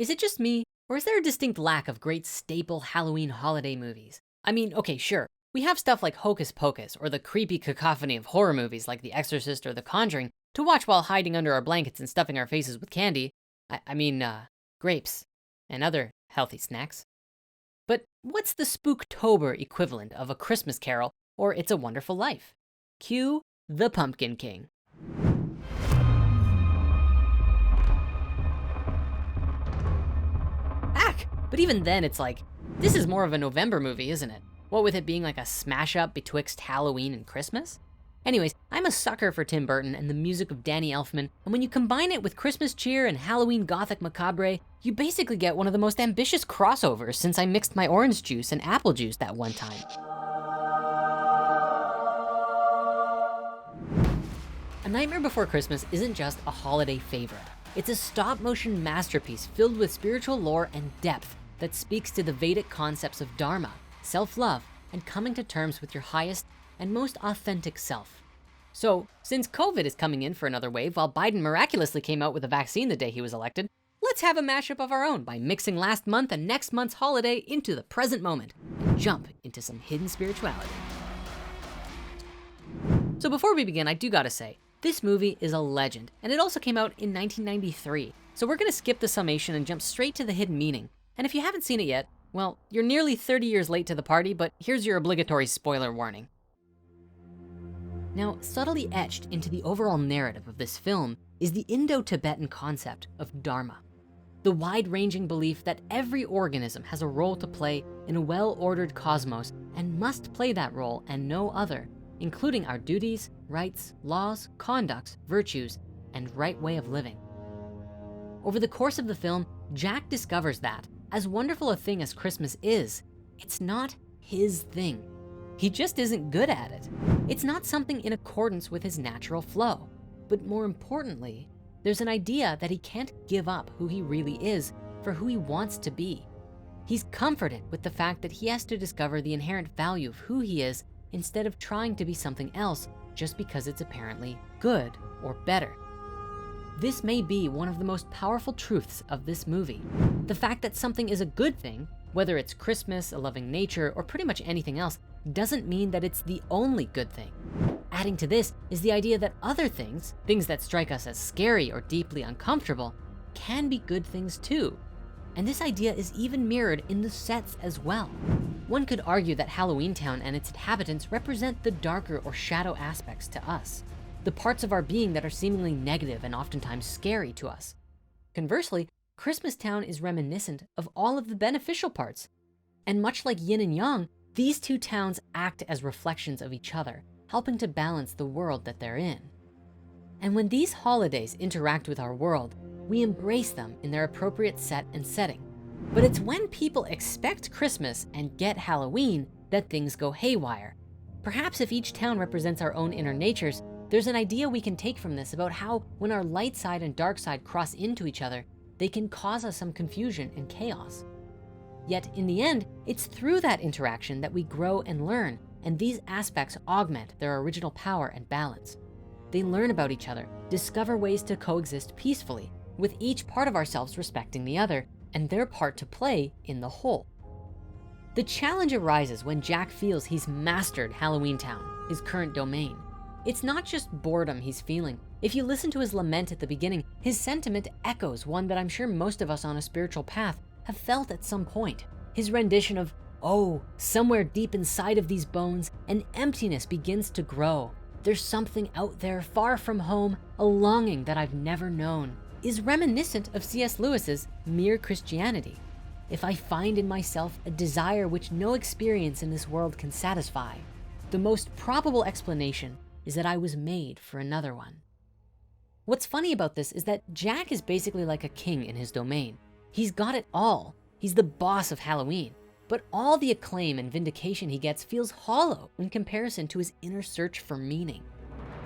Is it just me, or is there a distinct lack of great staple Halloween holiday movies? I mean, okay, sure. We have stuff like Hocus Pocus or the creepy cacophony of horror movies like The Exorcist or The Conjuring to watch while hiding under our blankets and stuffing our faces with candy. Grapes and other healthy snacks. But what's the Spooktober equivalent of A Christmas Carol or It's a Wonderful Life? Cue the Pumpkin King. Heck, but even then it's like, this is more of a November movie, isn't it? What with it being like a smash up betwixt Halloween and Christmas? Anyways, I'm a sucker for Tim Burton and the music of Danny Elfman, and when you combine it with Christmas cheer and Halloween gothic macabre, you basically get one of the most ambitious crossovers since I mixed my orange juice and apple juice that one time. A Nightmare Before Christmas isn't just a holiday favorite. It's a stop-motion masterpiece filled with spiritual lore and depth that speaks to the Vedic concepts of dharma, self-love, and coming to terms with your highest and most authentic self. So, since COVID is coming in for another wave while Biden miraculously came out with a vaccine the day he was elected, let's have a mashup of our own by mixing last month and next month's holiday into the present moment and jump into some hidden spirituality. So before we begin, I do gotta say, this movie is a legend, and it also came out in 1993. So we're gonna skip the summation and jump straight to the hidden meaning. And if you haven't seen it yet, well, you're nearly 30 years late to the party, but here's your obligatory spoiler warning. Now, subtly etched into the overall narrative of this film is the Indo-Tibetan concept of dharma, the wide-ranging belief that every organism has a role to play in a well-ordered cosmos and must play that role and no other, including our duties, rights, laws, conducts, virtues, and right way of living. Over the course of the film, Jack discovers that, as wonderful a thing as Christmas is, it's not his thing. He just isn't good at it. It's not something in accordance with his natural flow. But more importantly, there's an idea that he can't give up who he really is for who he wants to be. He's comforted with the fact that he has to discover the inherent value of who he is instead of trying to be something else just because it's apparently good or better. This may be one of the most powerful truths of this movie. The fact that something is a good thing, whether it's Christmas, a loving nature, or pretty much anything else, doesn't mean that it's the only good thing. Adding to this is the idea that other things that strike us as scary or deeply uncomfortable, can be good things too. And this idea is even mirrored in the sets as well. One could argue that Halloween Town and its inhabitants represent the darker or shadow aspects to us, the parts of our being that are seemingly negative and oftentimes scary to us. Conversely, Christmas Town is reminiscent of all of the beneficial parts. And much like yin and yang, these two towns act as reflections of each other, helping to balance the world that they're in. And when these holidays interact with our world, we embrace them in their appropriate set and setting. But it's when people expect Christmas and get Halloween that things go haywire. Perhaps if each town represents our own inner natures, there's an idea we can take from this about how when our light side and dark side cross into each other, they can cause us some confusion and chaos. Yet in the end, it's through that interaction that we grow and learn, and these aspects augment their original power and balance. They learn about each other, discover ways to coexist peacefully, with each part of ourselves respecting the other and their part to play in the whole. The challenge arises when Jack feels he's mastered Halloween Town, his current domain. It's not just boredom he's feeling. If you listen to his lament at the beginning, his sentiment echoes one that I'm sure most of us on a spiritual path have felt at some point. His rendition of, "Oh, somewhere deep inside of these bones, an emptiness begins to grow. There's something out there far from home, a longing that I've never known," is reminiscent of C.S. Lewis's Mere Christianity. If I find in myself a desire which no experience in this world can satisfy, the most probable explanation is that I was made for another one. What's funny about this is that Jack is basically like a king in his domain. He's got it all. He's the boss of Halloween, but all the acclaim and vindication he gets feels hollow in comparison to his inner search for meaning.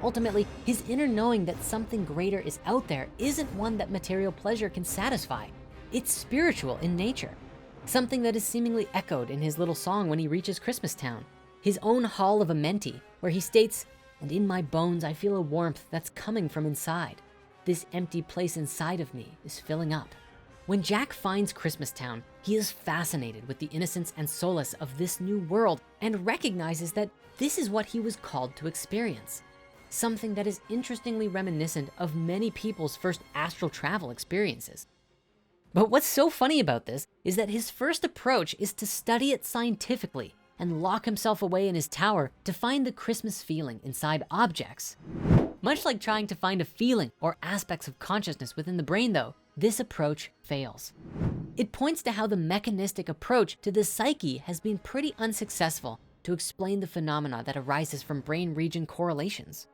Ultimately, his inner knowing that something greater is out there isn't one that material pleasure can satisfy. It's spiritual in nature, something that is seemingly echoed in his little song when he reaches Christmas Town, his own Hall of Amenti, where he states, "And in my bones, I feel a warmth that's coming from inside. This empty place inside of me is filling up." When Jack finds Christmastown, he is fascinated with the innocence and solace of this new world and recognizes that this is what he was called to experience. Something that is interestingly reminiscent of many people's first astral travel experiences. But what's so funny about this is that his first approach is to study it scientifically and lock himself away in his tower to find the Christmas feeling inside objects. Much like trying to find a feeling or aspects of consciousness within the brain though, this approach fails. It points to how the mechanistic approach to the psyche has been pretty unsuccessful to explain the phenomena that arises from brain region correlations.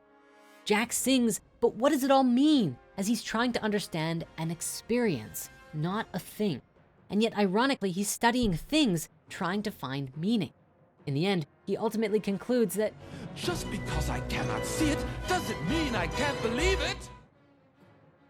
Jack sings, but what does it all mean? As he's trying to understand an experience, not a thing. And yet ironically, he's studying things, trying to find meaning. In the end, he ultimately concludes that just because I cannot see it doesn't mean I can't believe it.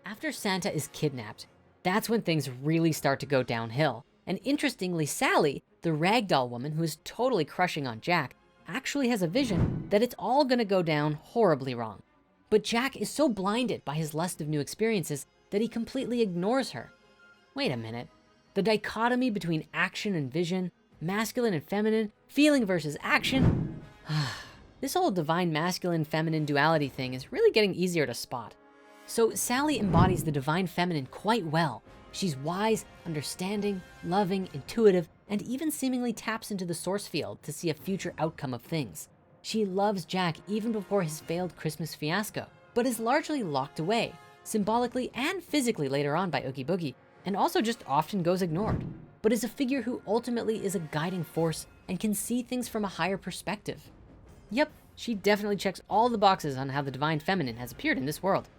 After Santa is kidnapped, that's when things really start to go downhill. And interestingly, Sally, the ragdoll woman who is totally crushing on Jack, actually has a vision that it's all gonna go down horribly wrong. But Jack is so blinded by his lust of new experiences that he completely ignores her. Wait a minute, the dichotomy between action and vision, masculine and feminine, feeling versus action. This whole divine masculine feminine duality thing is really getting easier to spot. So Sally embodies the divine feminine quite well. She's wise, understanding, loving, intuitive, and even seemingly taps into the source field to see a future outcome of things. She loves Jack even before his failed Christmas fiasco, but is largely locked away, symbolically and physically later on by Oogie Boogie, and also just often goes ignored, but is a figure who ultimately is a guiding force and can see things from a higher perspective. Yep, she definitely checks all the boxes on how the divine feminine has appeared in this world.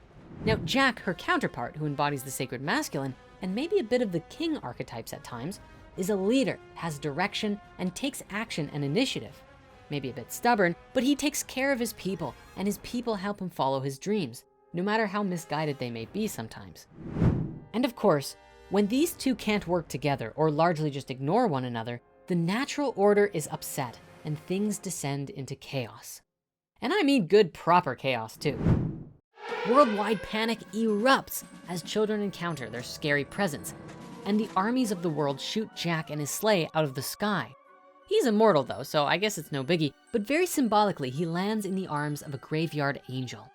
Now, Jack, her counterpart, who embodies the sacred masculine, and maybe a bit of the king archetypes at times, is a leader, has direction, and takes action and initiative. Maybe a bit stubborn, but he takes care of his people, and his people help him follow his dreams, no matter how misguided they may be sometimes. And of course, when these two can't work together or largely just ignore one another, the natural order is upset and things descend into chaos. And I mean good, proper chaos too. Worldwide panic erupts as children encounter their scary presence, and the armies of the world shoot Jack and his sleigh out of the sky. He's immortal though, so I guess it's no biggie, but very symbolically, he lands in the arms of a graveyard angel.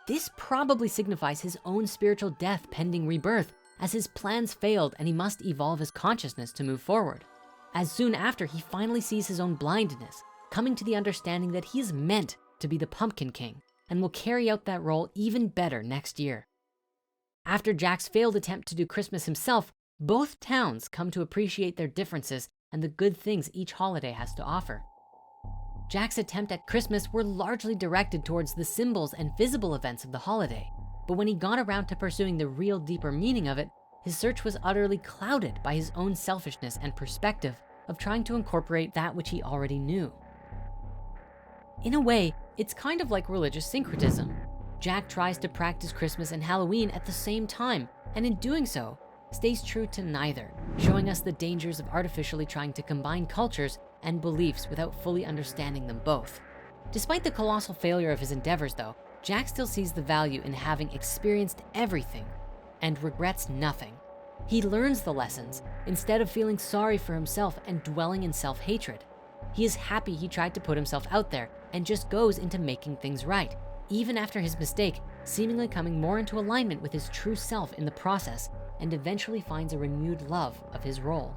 This probably signifies his own spiritual death pending rebirth, as his plans failed and he must evolve his consciousness to move forward. As soon after, he finally sees his own blindness, coming to the understanding that he is meant to be the Pumpkin King and will carry out that role even better next year. After Jack's failed attempt to do Christmas himself, both towns come to appreciate their differences and the good things each holiday has to offer. Jack's attempt at Christmas were largely directed towards the symbols and visible events of the holiday. But when he got around to pursuing the real deeper meaning of it, his search was utterly clouded by his own selfishness and perspective of trying to incorporate that which he already knew. In a way, it's kind of like religious syncretism. Jack tries to practice Christmas and Halloween at the same time, and in doing so, stays true to neither, showing us the dangers of artificially trying to combine cultures and beliefs without fully understanding them both. Despite the colossal failure of his endeavors though, Jack still sees the value in having experienced everything and regrets nothing. He learns the lessons instead of feeling sorry for himself and dwelling in self-hatred. He is happy he tried to put himself out there and just goes into making things right, even after his mistake, seemingly coming more into alignment with his true self in the process, and eventually finds a renewed love of his role.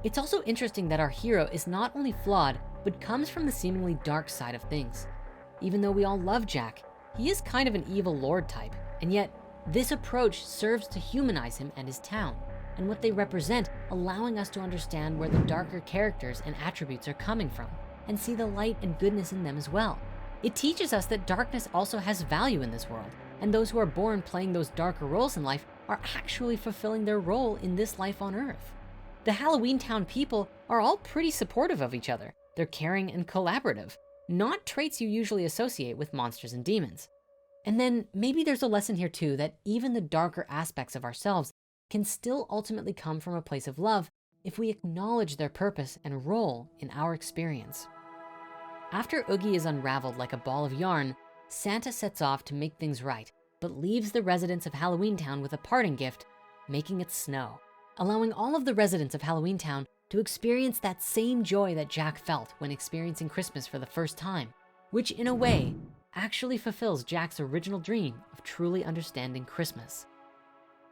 It's also interesting that our hero is not only flawed, but comes from the seemingly dark side of things. Even though we all love Jack, he is kind of an evil lord type, and yet this approach serves to humanize him and his town, and what they represent, allowing us to understand where the darker characters and attributes are coming from, and see the light and goodness in them as well. It teaches us that darkness also has value in this world, and those who are born playing those darker roles in life are actually fulfilling their role in this life on Earth. The Halloween Town people are all pretty supportive of each other. They're caring and collaborative, not traits you usually associate with monsters and demons. And then maybe there's a lesson here too, that even the darker aspects of ourselves can still ultimately come from a place of love if we acknowledge their purpose and role in our experience. After Oogie is unraveled like a ball of yarn, Santa sets off to make things right, but leaves the residents of Halloween Town with a parting gift making it snow, allowing all of the residents of Halloween Town to experience that same joy that Jack felt when experiencing Christmas for the first time, which in a way actually fulfills Jack's original dream of truly understanding Christmas.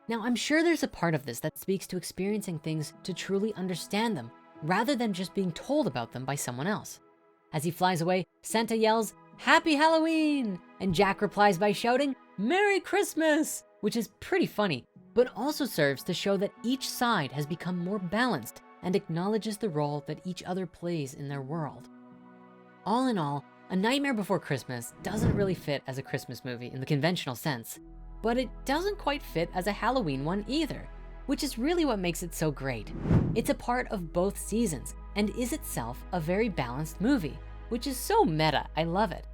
Now, I'm sure there's a part of this that speaks to experiencing things to truly understand them, rather than just being told about them by someone else. As he flies away, Santa yells, "Happy Halloween!" And Jack replies by shouting, "Merry Christmas!" which is pretty funny, but also serves to show that each side has become more balanced and acknowledges the role that each other plays in their world. All in all, A Nightmare Before Christmas doesn't really fit as a Christmas movie in the conventional sense, but it doesn't quite fit as a Halloween one either, which is really what makes it so great. It's a part of both seasons and is itself a very balanced movie, which is so meta, I love it.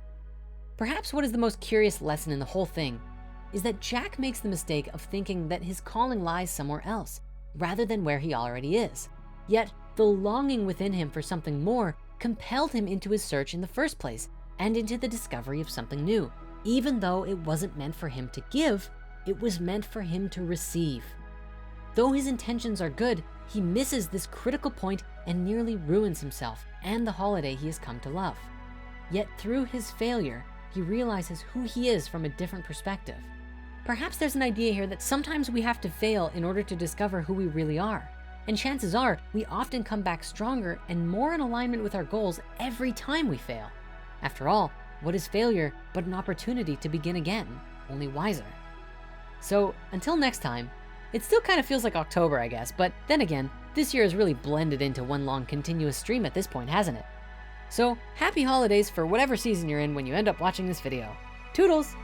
Perhaps what is the most curious lesson in the whole thing is that Jack makes the mistake of thinking that his calling lies somewhere else, rather than where he already is. Yet the longing within him for something more compelled him into his search in the first place and into the discovery of something new. Even though it wasn't meant for him to give, it was meant for him to receive. Though his intentions are good, he misses this critical point and nearly ruins himself and the holiday he has come to love. Yet through his failure, he realizes who he is from a different perspective. Perhaps there's an idea here that sometimes we have to fail in order to discover who we really are. And chances are, we often come back stronger and more in alignment with our goals every time we fail. After all, what is failure but an opportunity to begin again, only wiser? So until next time, it still kind of feels like October, I guess, but then again, this year has really blended into one long continuous stream at this point, hasn't it? So happy holidays for whatever season you're in when you end up watching this video. Toodles!